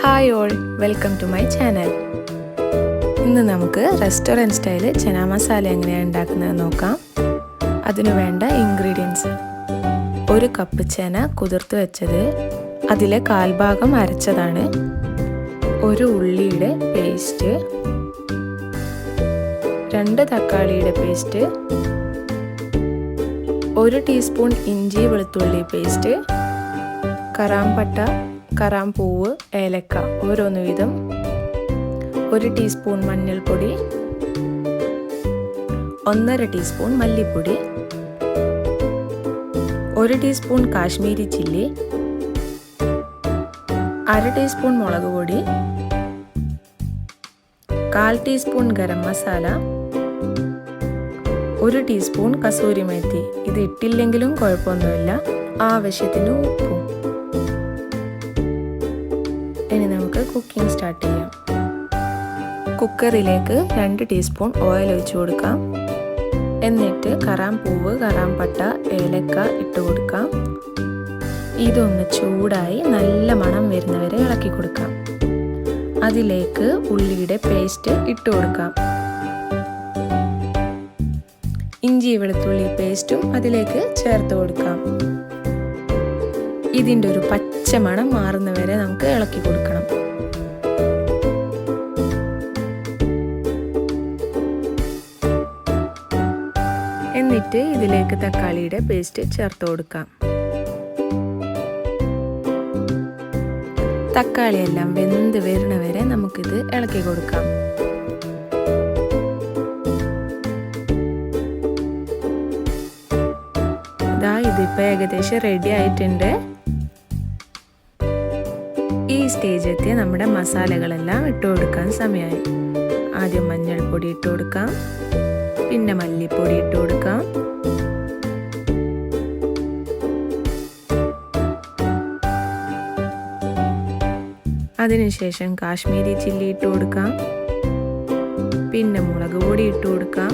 Hi all, welcome to my channel. ഇന്ന് നമുക്ക് restaurant style ചന മസാല എങ്ങനെയാണ് ഉണ്ടാക്കുന്നത് നോക്കാം. അതിനു വേണ്ട ഇൻഗ്രീഡിയൻസ്: 1 കപ്പ് ചന കുതിർത്ത് വെച്ചത്, അതിലെ കാൽഭാഗം അരച്ചതാണ്, 1 ഉള്ളിയുടെ പേസ്റ്റ്, 2 തക്കാളിയുടെ പേസ്റ്റ്, 1 ടീസ്പൂൺ ഇഞ്ചി വെളുത്തുള്ളി പേസ്റ്റ്, കറാമ്പട്ട, കറാമ്പൂവ്, ഏലക്ക ഓരോന്ന് വീതം, 1 ടീസ്പൂൺ മഞ്ഞൾപ്പൊടി, 1.5 ടീസ്പൂൺ മല്ലിപ്പൊടി, 1 ടീസ്പൂൺ കാശ്മീരി ചില്ലി, 1/2 ടീസ്പൂൺ മുളക് പൊടി, 1/4 ടീസ്പൂൺ ഗരം മസാല, 1 ടീസ്പൂൺ കസൂരി മേത്തി. ഇത് ഇട്ടില്ലെങ്കിലും കുഴപ്പമൊന്നുമില്ല. ആവശ്യത്തിന് ഉപ്പും. ഇനി നമുക്ക് കുക്കിംഗ് സ്റ്റാർട്ട് ചെയ്യാം. കുക്കറിലേക്ക് 2 ടീസ്പൂൺ ഓയിൽ ഒഴിച്ചു കൊടുക്കാം. എന്നിട്ട് കറാമ്പൂവ്, കറാമ്പട്ട, ഏലക്ക ഇട്ട് കൊടുക്കാം. ഇതൊന്ന് ചൂടായി നല്ല മണം വരുന്നവരെ ഇളക്കി കൊടുക്കാം. അതിലേക്ക് ഉള്ളിയുടെ പേസ്റ്റ് ഇട്ട് കൊടുക്കാം. ഇഞ്ചി വെളുത്തുള്ളി പേസ്റ്റും അതിലേക്ക് ചേർത്ത് കൊടുക്കാം. ഇതിൻ്റെ ഒരു പച്ച മണം മാറുന്നവരെ നമുക്ക് ഇളക്കി കൊടുക്കണം. എന്നിട്ട് ഇതിലേക്ക് തക്കാളിയുടെ പേസ്റ്റ് ചേർത്ത് കൊടുക്കാം. തക്കാളിയെല്ലാം വെന്ത് വരുന്നവരെ നമുക്കിത് ഇളക്കി കൊടുക്കാം. ഇതിപ്പോൾ ഏകദേശം റെഡി ആയിട്ടുണ്ട്. ഈ സ്റ്റേജ് എത്തിയ നമ്മുടെ മസാലകളെല്ലാം ഇട്ട് കൊടുക്കാൻ സമയമായി. ആദ്യം മഞ്ഞൾപ്പൊടി ഇട്ട് കൊടുക്കാം, പിന്നെ മല്ലിപ്പൊടി ഇട്ട് കൊടുക്കാം, അതിനുശേഷം കാശ്മീരി ചില്ലി ഇട്ട് കൊടുക്കാം, പിന്നെ മുളക് പൊടി ഇട്ട് കൊടുക്കാം,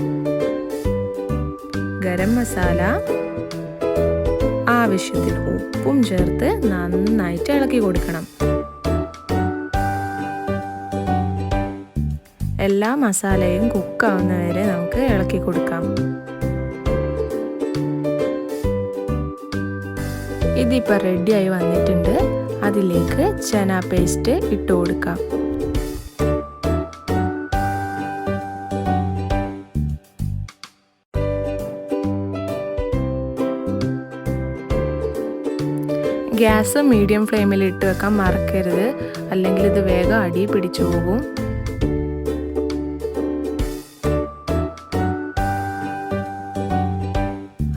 ഗരം മസാല, ആവശ്യത്തിന് ഉപ്പും ചേർത്ത് നന്നായിട്ട് ഇളക്കി കൊടുക്കണം. എല്ലാ മസാലയും കുക്കാവുന്നവരെ നമുക്ക് ഇളക്കി കൊടുക്കാം. ഇതിപ്പോൾ റെഡിയായി വന്നിട്ടുണ്ട്. അതിലേക്ക് ചന പേസ്റ്റ് ഇട്ട് കൊടുക്കാം. ഗ്യാസ് മീഡിയം ഫ്ലെയിമിൽ ഇട്ട് വെക്കാൻ മറക്കരുത്, അല്ലെങ്കിൽ ഇത് വേഗം അടി പിടിച്ചു പോകും.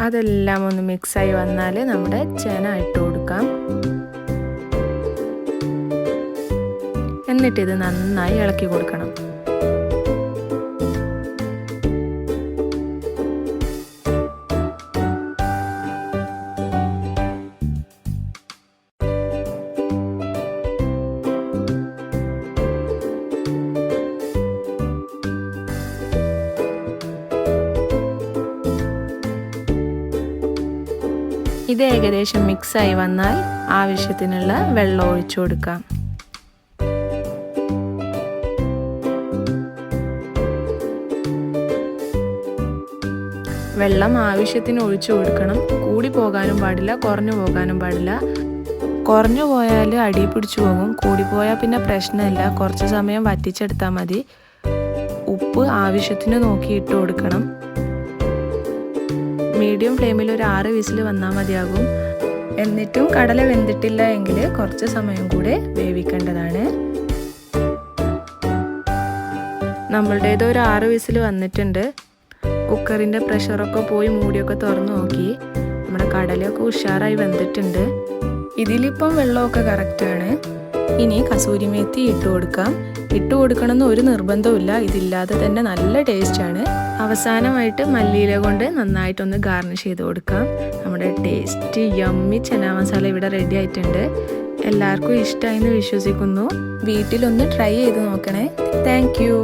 അതെല്ലാം ഒന്ന് മിക്സായി വന്നാൽ നമ്മുടെ ചന ഇട്ട് കൊടുക്കാം. എന്നിട്ട് ഇത് നന്നായി ഇളക്കി കൊടുക്കണം. ഇത് ഏകദേശം മിക്സായി വന്നാൽ ആവശ്യത്തിനുള്ള വെള്ളം ഒഴിച്ചു കൊടുക്കാം. വെള്ളം ആവശ്യത്തിന് ഒഴിച്ചു കൊടുക്കണം. കൂടി പോകാനും പാടില്ല, കുറഞ്ഞു പോകാനും പാടില്ല. കുറഞ്ഞു പോയാൽ അടി പിടിച്ചു പോകും. കൂടിപ്പോയാൽ പിന്നെ പ്രശ്നമില്ല, കുറച്ച് സമയം വറ്റിച്ചെടുത്താൽ മതി. ഉപ്പ് ആവശ്യത്തിന് നോക്കി ഇട്ട് കൊടുക്കണം. മീഡിയം ഫ്ലെയിമിൽ ഒരു 6 വിസിൽ വന്നാൽ മതിയാകും. എന്നിട്ടും കടല വെന്തിട്ടില്ല എങ്കിൽ കുറച്ച് സമയം കൂടെ വേവിക്കേണ്ടതാണ്. നമ്മളുടേത് ഒരു 6 വിസിൽ വന്നിട്ടുണ്ട്. കുക്കറിൻ്റെ പ്രഷറൊക്കെ പോയി മൂടിയൊക്കെ തുറന്ന് നോക്കി. നമ്മുടെ കടലയൊക്കെ ഉഷാറായി വെന്തിട്ടുണ്ട്. ഇതിലിപ്പം വെള്ളമൊക്കെ കറക്റ്റാണ്. ഇനി കസൂരി മേത്തി ഇട്ട് കൊടുക്കാം. ഇട്ട് കൊടുക്കണമെന്ന് ഒരു നിർബന്ധമില്ല, ഇതില്ലാതെ തന്നെ നല്ല ടേസ്റ്റാണ്. അവസാനമായിട്ട് മല്ലിയില കൊണ്ട് നന്നായിട്ടൊന്ന് ഗാർണിഷ് ചെയ്ത് കൊടുക്കാം. നമ്മുടെ ടേസ്റ്റി യമ്മി ചന മസാല ഇവിടെ റെഡി ആയിട്ടുണ്ട്. എല്ലാവർക്കും ഇഷ്ടമായെന്ന് വിശ്വസിക്കുന്നു. വീട്ടിലൊന്ന് ട്രൈ ചെയ്ത് നോക്കണേ. Thank you.